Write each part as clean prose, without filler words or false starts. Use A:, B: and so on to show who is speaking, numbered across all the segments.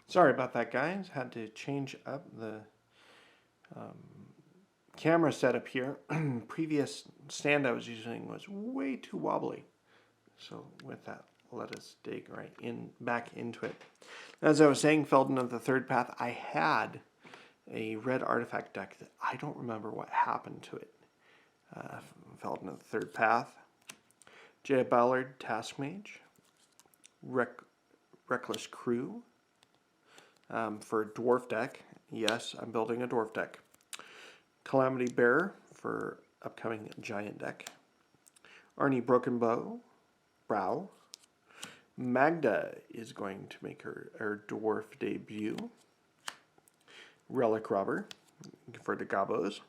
A: Sorry about that, guys. Had to change up the camera setup here. Previous stand I was using was way too wobbly. So with that, let us dig back into it. As I was saying, Felden of the Third Path, I had a red artifact deck that I don't remember what happened to it. Felden of the Third Path, Jay Ballard, Task Mage, Reckless Crew, for dwarf deck. Yes, I'm building a dwarf deck. Calamity Bearer for upcoming giant deck. Arnie Broken Bow, Brow. Magda is going to make her dwarf debut. Relic Robber for the Gobos.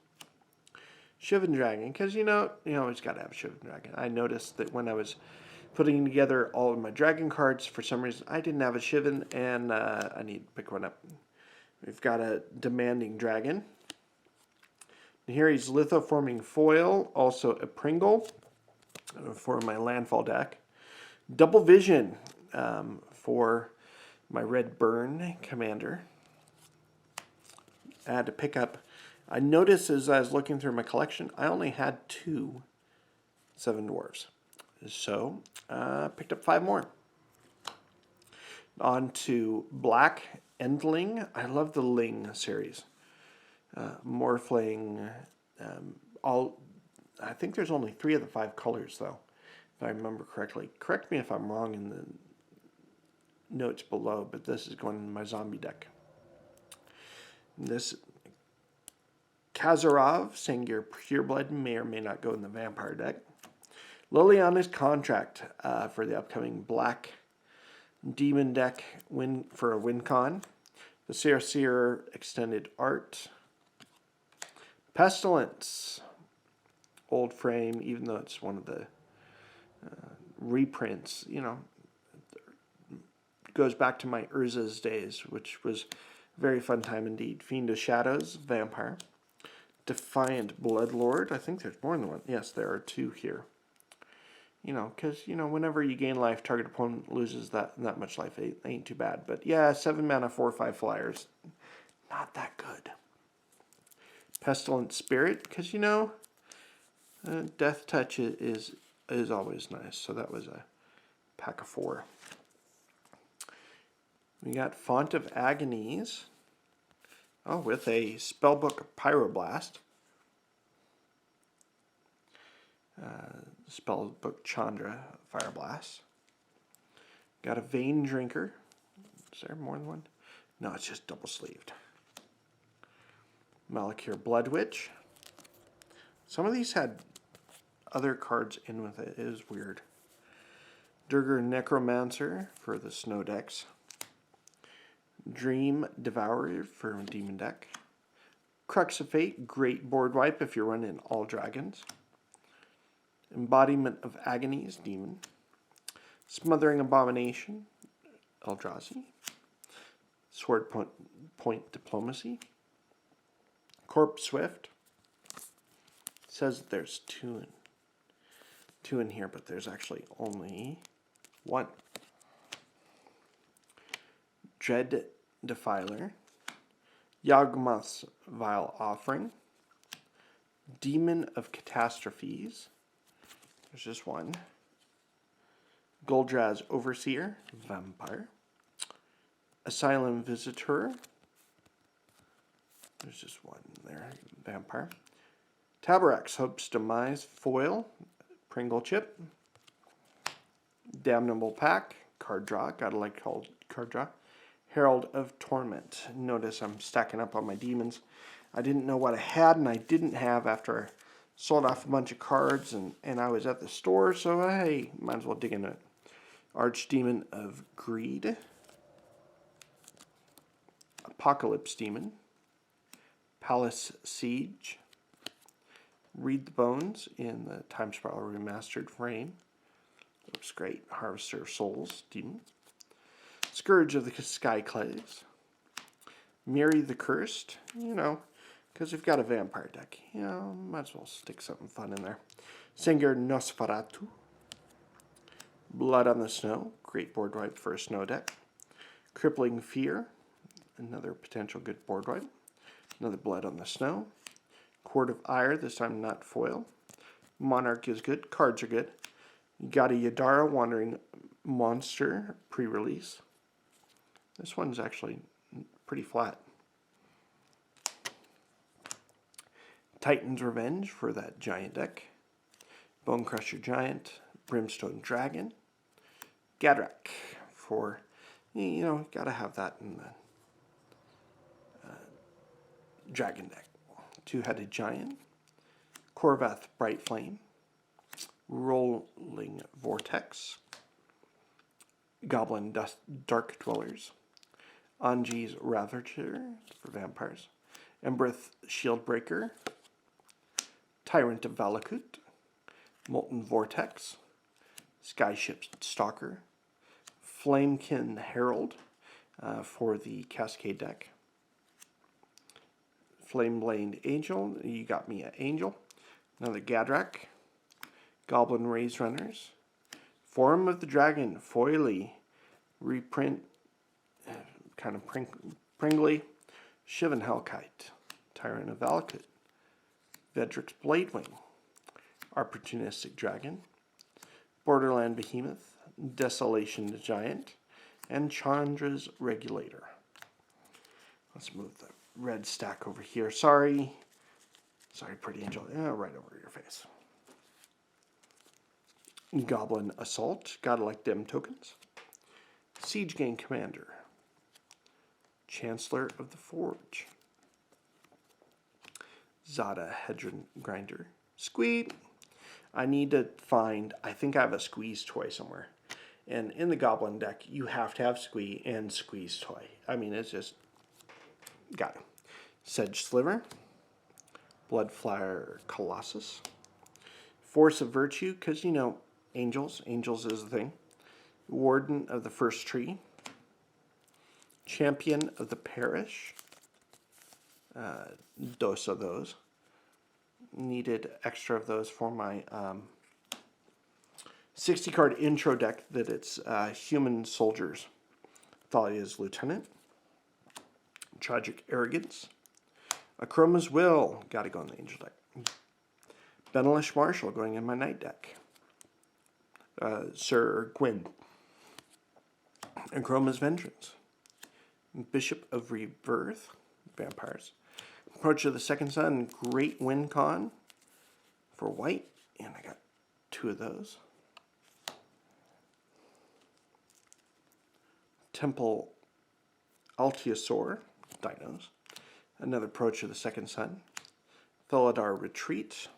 A: Shivan Dragon, because you always got to have Shivan Dragon. I noticed that when I was putting together all of my dragon cards, for some reason I didn't have a Shivan, and I need to pick one up. We've got a Demanding Dragon. Here he's Lithoforming Foil, also a Pringle for my landfall deck. Double Vision for my Red Burn commander. I had to pick up. I noticed as I was looking through my collection, I only had 2 Seven Dwarfs. So I picked up 5 more. On to Black Endling. I love the Ling series. Morphling. I think there's only 3 of the 5 colors, though, if I remember correctly. Correct me if I'm wrong in the notes below, but this is going in my zombie deck. This Kazarov, Sengir Pureblood, may or may not go in the vampire deck. Liliana's Contract for the upcoming Black Demon deck for a WinCon. The Seer Extended Art. Pestilence. Old frame, even though it's one of the reprints, goes back to my Urza's days, which was a very fun time indeed. Fiend of Shadows, Vampire. Defiant Bloodlord. I think there's more than one. Yes, there are 2 here. Because, whenever you gain life, target opponent loses that much life. It ain't too bad. But yeah, 7 mana, 4/5 flyers. Not that good. Pestilent Spirit, because, Death Touch is always nice. So that was a pack of 4. We got Font of Agonies. Oh, with a Spellbook Pyroblast. Spellbook Chandra Fireblast. Got a Vein Drinker. Is there more than one? No, it's just double sleeved. Malakir Bloodwitch. Some of these had other cards in with it. It is weird. Durgar Necromancer for the snow decks. Dream Devourer for demon deck. Crux of Fate, great board wipe if you're running all dragons. Embodiment of Agonies, demon. Smothering Abomination, Eldrazi. Sword Point Diplomacy. Corpse Swift. Says there's 2 in here, but there's actually only 1. Dread Defiler. Yawgmoth's Vile Offering. Demon of Catastrophes. There's just 1. Goldraz Overseer, Vampire. Asylum Visitor. There's just 1 there, Vampire. Taborax Hope's Demise, Foil, Pringle Chip. Damnable Pack, card draw, gotta like card draw. Herald of Torment. Notice I'm stacking up on my demons. I didn't know what I had and I didn't have after I sold off a bunch of cards and I was at the store, so hey, might as well dig into it. Archdemon of Greed. Apocalypse Demon. Palace Siege. Read the Bones in the Time Spiral Remastered frame. Looks great. Harvester of Souls Demon. Scourge of the Skyclaves. Miri the Cursed, because we've got a vampire deck. Might as well stick something fun in there. Sengir Nosferatu. Blood on the Snow, great board wipe for a snow deck. Crippling Fear, another potential good board wipe. Another Blood on the Snow. Court of Ire, this time not foil. Monarch is good. Cards are good. You got a Yadara Wandering Monster pre-release. This one's actually pretty flat. Titan's Revenge for that giant deck. Bonecrusher Giant. Brimstone Dragon. Gadrak for, gotta have that in the Dragon deck. Two-Headed Giant. Korvath Bright Flame. Rolling Vortex. Goblin Dark Dwellers. Anji's Ravager for vampires. Embereth Shieldbreaker. Tyrant of Valakut. Molten Vortex. Skyship Stalker. Flamekin Herald for the Cascade deck. Flameblade Angel. You got me an Angel. Another Gadrak. Goblin Raise Runners. Form of the Dragon. Foily. Reprint. Kind of pringly. Shivan Hellkite. Tyrant of Valakut. Vedrix Bladewing. Opportunistic Dragon. Borderland Behemoth. Desolation Giant. And Chandra's Regulator. Let's move the red stack over here. Sorry, Pretty Angel. Yeah, right over your face. Goblin Assault. Gotta like them tokens. Siege Gang Commander. Chancellor of the Forge. Zada Hedron Grinder. Squeak. I need to find, I think I have a Squeeze toy somewhere. And in the Goblin deck, you have to have Squee and Squeeze toy. I mean, it's just, got it. Sedge Sliver. Bloodflower Colossus. Force of Virtue, because, angels. Angels is the thing. Warden of the First Tree. Champion of the Parish. Dose of those. Needed extra of those for my 60-card intro deck that it's Human Soldiers. Thalia's Lieutenant. Tragic Arrogance. Akroma's Will. Gotta go in the Angel deck. Benelish Marshal going in my Night deck. Sir Gwyn. Akroma's Vengeance. Bishop of Rebirth. Vampires. Approach of the Second Sun. Great Wind Con for white. And I got 2 of those. Temple Altiasaur. Dinos. Another Approach of the Second Sun. Felidar Retreat.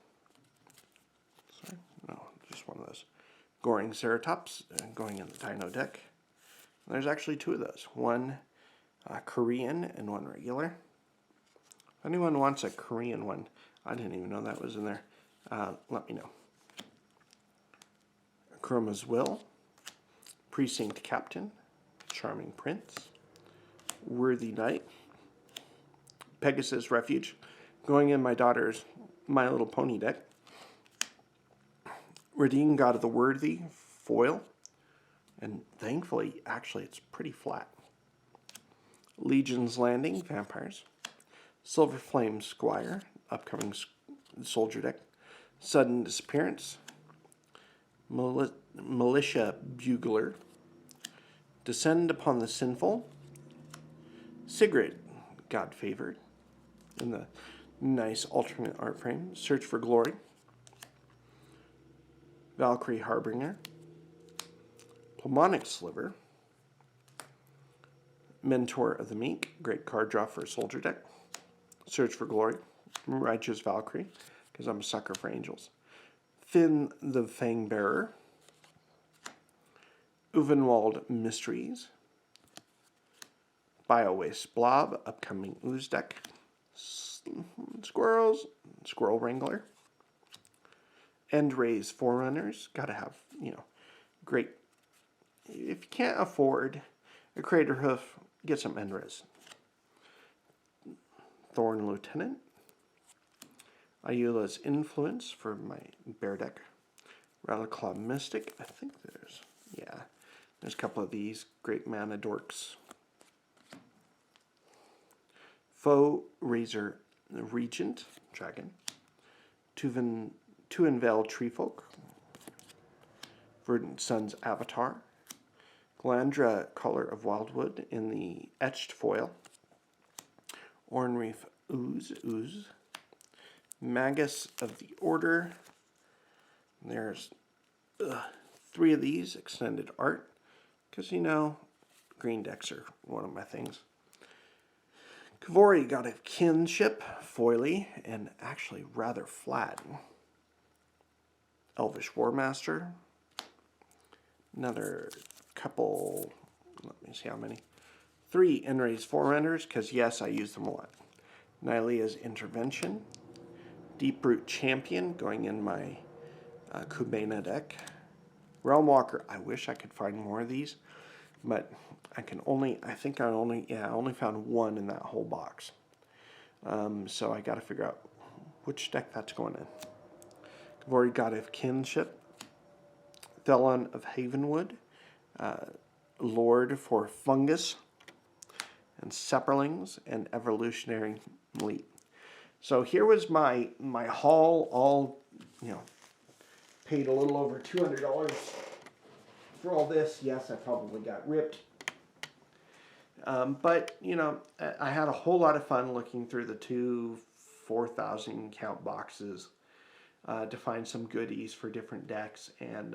A: Sorry, no, just one of those. Goring Ceratops going in the Dino deck. There's actually 2 of those. One Korean and one regular. If anyone wants a Korean one, I didn't even know that was in there. Let me know. Chroma's Will. Precinct Captain. Charming Prince. Worthy Knight. Pegasus Refuge. Going in my daughter's My Little Pony deck. Redeem God of the Worthy. Foil. And thankfully, actually, it's pretty flat. Legion's Landing. Vampires. Silver Flame Squire. Upcoming soldier deck. Sudden Disappearance. Militia Bugler. Descend Upon the Sinful. Sigrid, God Favored. In the nice alternate art frame. Search for Glory. Valkyrie Harbinger. Pulmonic Sliver. Mentor of the Meek. Great card draw for a soldier deck. Search for Glory. Righteous Valkyrie, because I'm a sucker for angels. Finn the Fang Bearer. Uvenwald Mysteries. Biowaste Blob, upcoming Ooze deck. Squirrels, Squirrel Wrangler. End-Rays Forerunners, gotta have, great. If you can't afford a Crater Hoof, get some End-Rays. Thorn Lieutenant. Ayula's Influence for my bear deck. Rattleclaw Mystic, I think there's a couple of these great mana dorks. Faux Razor Regent Dragon, Tuinvale Treefolk, Verdant Sun's Avatar, Glandra Color of Wildwood in the etched foil, Oranreef Ooze, Magus of the Order. There's 3 of these extended art, because you know, green decks are one of my things. Kavori, God of Kinship, foily, and actually rather flat. Elvish Warmaster. Another couple, let me see how many. 3 Enray's Forerunners, because yes, I use them a lot. Nylea's Intervention. Deeproot Champion, going in my Kubena deck. Realm Walker, I wish I could find more of these, but I only found 1 in that whole box. So I got to figure out which deck that's going in. Kavori, God of Kinship, Thelon of Havenwood, Lord for Fungus, and Sepperlings, and Evolutionary Leap. So here was my haul, all, paid a little over $200 for all this. Yes, I probably got ripped. But, I had a whole lot of fun looking through the 2 4,000 count boxes to find some goodies for different decks. And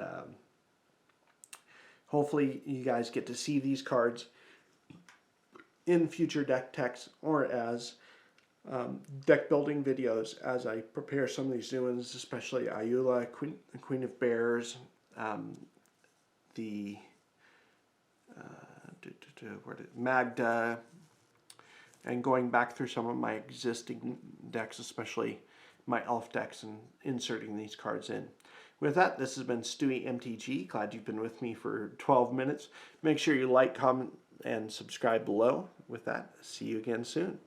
A: hopefully you guys get to see these cards in future deck techs or as deck building videos as I prepare some of these new ones, especially Ayula, Queen of Bears, the Magda, and going back through some of my existing decks, especially my elf decks, and inserting these cards in. With that, this has been Stewie MTG. Glad you've been with me for 12 minutes. Make sure you like, comment, and subscribe below. With that, see you again soon.